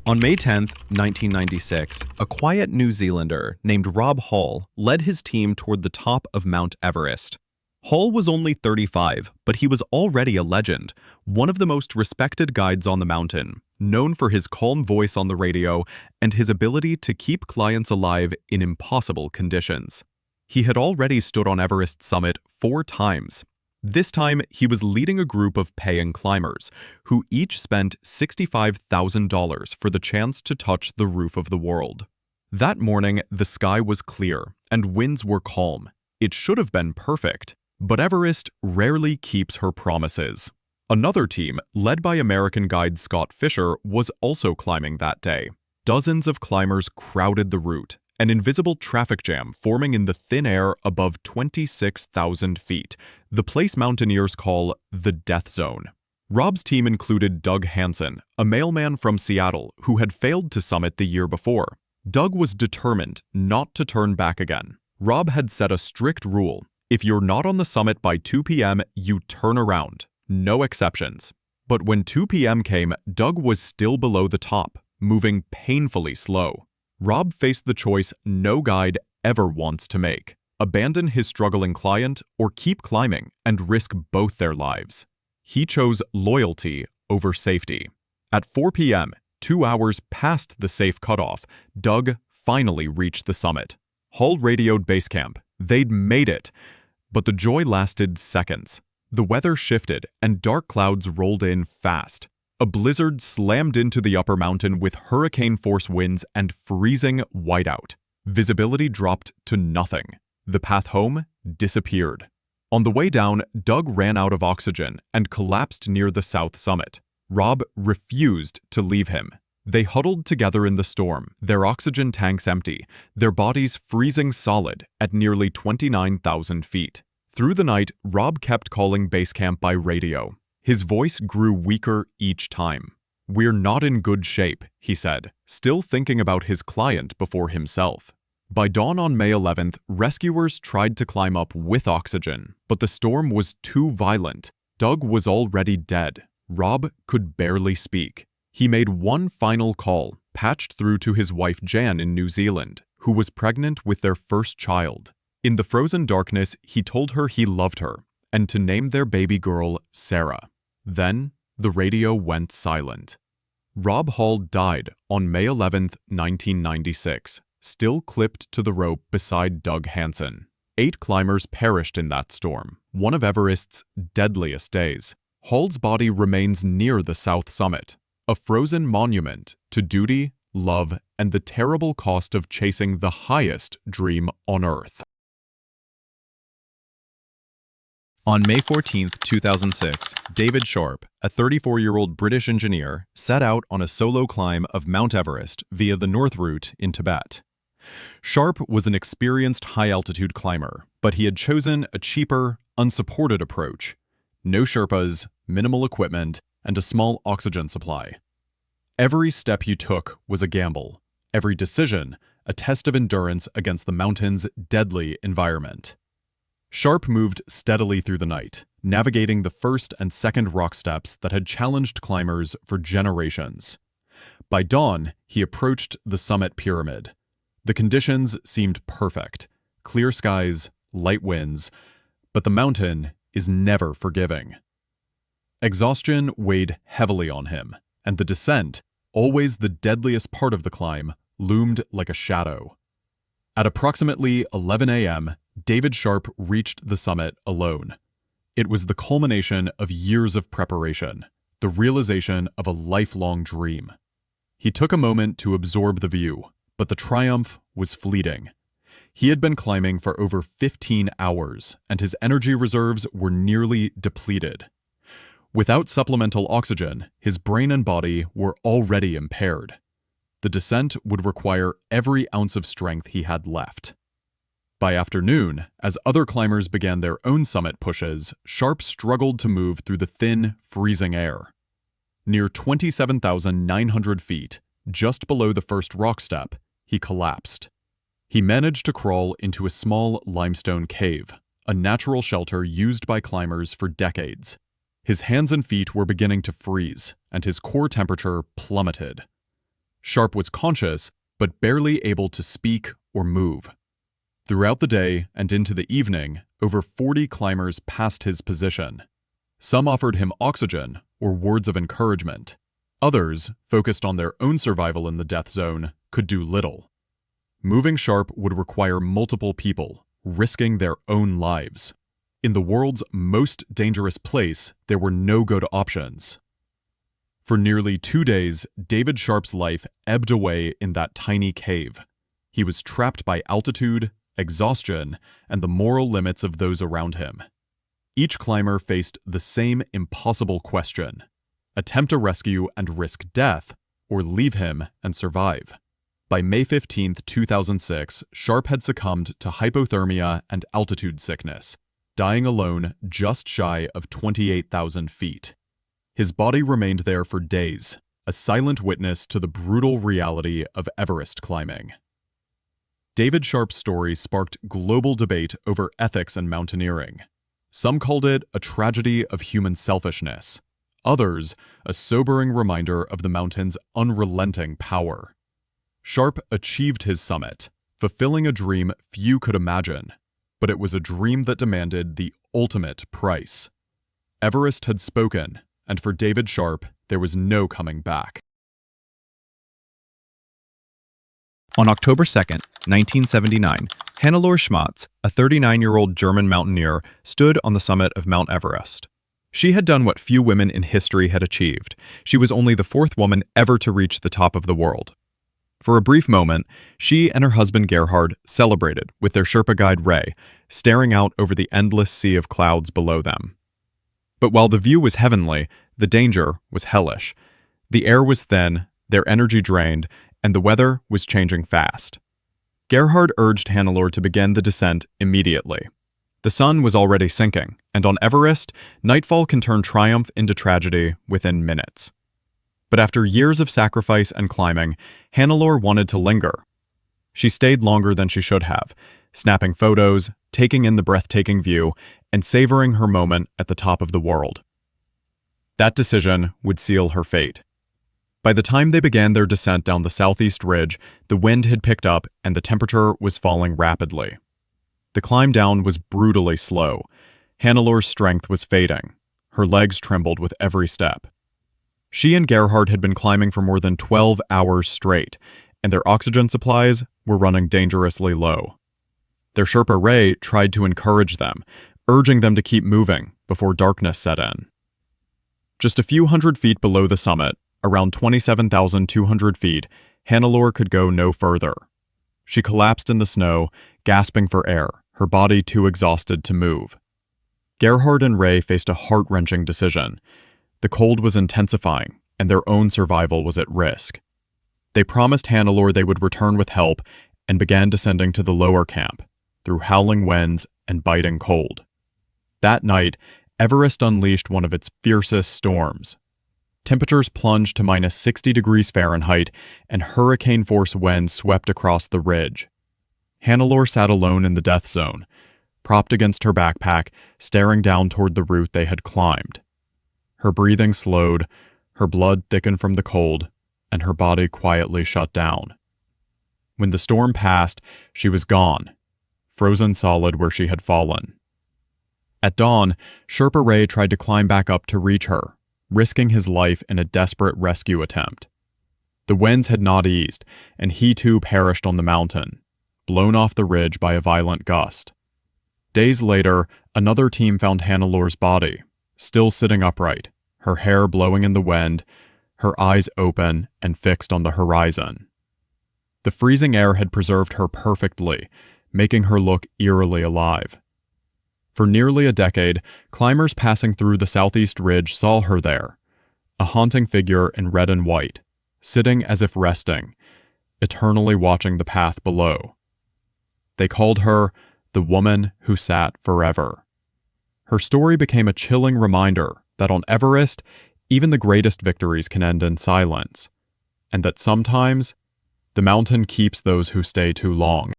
On May 10th, 1996, a quiet New Zealander named Rob Hall led his team toward the top of Mount Everest. Hall was only 35, but he was already a legend, one of the most respected guides on the mountain, known for his calm voice on the radio and his ability to keep clients alive in impossible conditions. He had already stood on Everest's summit 4 times. This time, he was leading a group of paying climbers, who each spent $65,000 for the chance to touch the roof of the world. That morning, the sky was clear, and winds were calm. It should have been perfect, but Everest rarely keeps her promises. Another team, led by American guide Scott Fisher, was also climbing that day. Dozens of climbers crowded the route, an invisible traffic jam forming in the thin air above 26,000 feet, the place mountaineers call the death zone. Rob's team included Doug Hansen, a mailman from Seattle who had failed to summit the year before. Doug was determined not to turn back again. Rob had set a strict rule: if you're not on the summit by 2 p.m., you turn around. No exceptions. But when 2 p.m. came, Doug was still below the top, moving painfully slow. Rob faced the choice no guide ever wants to make: abandon his struggling client or keep climbing and risk both their lives. He chose loyalty over safety. At 4 p.m., 2 hours past the safe cutoff, Doug finally reached the summit. Hall radioed base camp. They'd made it. But the joy lasted seconds. The weather shifted and dark clouds rolled in fast. A blizzard slammed into the upper mountain with hurricane-force winds and freezing whiteout. Visibility dropped to nothing. The path home disappeared. On the way down, Doug ran out of oxygen and collapsed near the south summit. Rob refused to leave him. They huddled together in the storm, their oxygen tanks empty, their bodies freezing solid at nearly 29,000 feet. Through the night, Rob kept calling base camp by radio. His voice grew weaker each time. "We're not in good shape," he said, still thinking about his client before himself. By dawn on May 11th, rescuers tried to climb up with oxygen, but the storm was too violent. Doug was already dead. Rob could barely speak. He made one final call, patched through to his wife Jan in New Zealand, who was pregnant with their first child. In the frozen darkness, he told her he loved her, and to name their baby girl Sarah. Then, the radio went silent. Rob Hall died on May 11, 1996, still clipped to the rope beside Doug Hansen. 8 climbers perished in that storm, one of Everest's deadliest days. Hall's body remains near the south summit, a frozen monument to duty, love, and the terrible cost of chasing the highest dream on Earth. On May 14, 2006, David Sharp, a 34-year-old British engineer, set out on a solo climb of Mount Everest via the North Route in Tibet. Sharp was an experienced high-altitude climber, but he had chosen a cheaper, unsupported approach. No Sherpas, minimal equipment, and a small oxygen supply. Every step he took was a gamble. Every decision, a test of endurance against the mountain's deadly environment. Sharp moved steadily through the night, navigating the first and second rock steps that had challenged climbers for generations. By dawn, he approached the summit pyramid. The conditions seemed perfect: clear skies, light winds, but the mountain is never forgiving. Exhaustion weighed heavily on him, and the descent, always the deadliest part of the climb, loomed like a shadow. At approximately 11 a.m., David Sharp reached the summit alone. It was the culmination of years of preparation, the realization of a lifelong dream. He took a moment to absorb the view, but the triumph was fleeting. He had been climbing for over 15 hours, and his energy reserves were nearly depleted. Without supplemental oxygen, his brain and body were already impaired. The descent would require every ounce of strength he had left. By afternoon, as other climbers began their own summit pushes, Sharp struggled to move through the thin, freezing air. Near 27,900 feet, just below the first rock step, he collapsed. He managed to crawl into a small limestone cave, a natural shelter used by climbers for decades. His hands and feet were beginning to freeze, and his core temperature plummeted. Sharp was conscious, but barely able to speak or move. Throughout the day and into the evening, over 40 climbers passed his position. Some offered him oxygen or words of encouragement. Others, focused on their own survival in the death zone, could do little. Moving Sharp would require multiple people, risking their own lives. In the world's most dangerous place, there were no good options. For nearly 2 days, David Sharp's life ebbed away in that tiny cave. He was trapped by altitude, exhaustion, and the moral limits of those around him. Each climber faced the same impossible question: attempt a rescue and risk death, or leave him and survive. By May 15, 2006, Sharp had succumbed to hypothermia and altitude sickness, dying alone just shy of 28,000 feet. His body remained there for days, a silent witness to the brutal reality of Everest climbing. David Sharp's story sparked global debate over ethics and mountaineering. Some called it a tragedy of human selfishness. Others, a sobering reminder of the mountain's unrelenting power. Sharp achieved his summit, fulfilling a dream few could imagine. But it was a dream that demanded the ultimate price. Everest had spoken, and for David Sharp, there was no coming back. On October 2nd, 1979, Hannelore Schmatz, a 39-year-old German mountaineer, stood on the summit of Mount Everest. She had done what few women in history had achieved. She was only the 4th woman ever to reach the top of the world. For a brief moment, she and her husband Gerhard celebrated with their Sherpa guide Ray, staring out over the endless sea of clouds below them. But while the view was heavenly, the danger was hellish. The air was thin, their energy drained, and the weather was changing fast. Gerhard urged Hannelore to begin the descent immediately. The sun was already sinking, and on Everest, nightfall can turn triumph into tragedy within minutes. But after years of sacrifice and climbing, Hannelore wanted to linger. She stayed longer than she should have, snapping photos, taking in the breathtaking view, and savoring her moment at the top of the world. That decision would seal her fate. By the time they began their descent down the southeast ridge, the wind had picked up and the temperature was falling rapidly. The climb down was brutally slow. Hannelore's strength was fading. Her legs trembled with every step. She and Gerhard had been climbing for more than 12 hours straight, and their oxygen supplies were running dangerously low. Their Sherpa Ray tried to encourage them, urging them to keep moving before darkness set in. Just a few hundred feet below the summit, around 27,200 feet, Hannelore could go no further. She collapsed in the snow, gasping for air, her body too exhausted to move. Gerhard and Ray faced a heart-wrenching decision. The cold was intensifying, and their own survival was at risk. They promised Hannelore they would return with help and began descending to the lower camp, through howling winds and biting cold. That night, Everest unleashed one of its fiercest storms. Temperatures plunged to minus 60 degrees Fahrenheit, and hurricane-force winds swept across the ridge. Hannelore sat alone in the death zone, propped against her backpack, staring down toward the route they had climbed. Her breathing slowed, her blood thickened from the cold, and her body quietly shut down. When the storm passed, she was gone, frozen solid where she had fallen. At dawn, Sherpa Ray tried to climb back up to reach her, risking his life in a desperate rescue attempt. The winds had not eased, and he too perished on the mountain, blown off the ridge by a violent gust. Days later, another team found Hannelore's body, still sitting upright, her hair blowing in the wind, her eyes open and fixed on the horizon. The freezing air had preserved her perfectly, making her look eerily alive. For nearly a decade, climbers passing through the southeast ridge saw her there, a haunting figure in red and white, sitting as if resting, eternally watching the path below. They called her the woman who sat forever. Her story became a chilling reminder that on Everest, even the greatest victories can end in silence, and that sometimes the mountain keeps those who stay too long.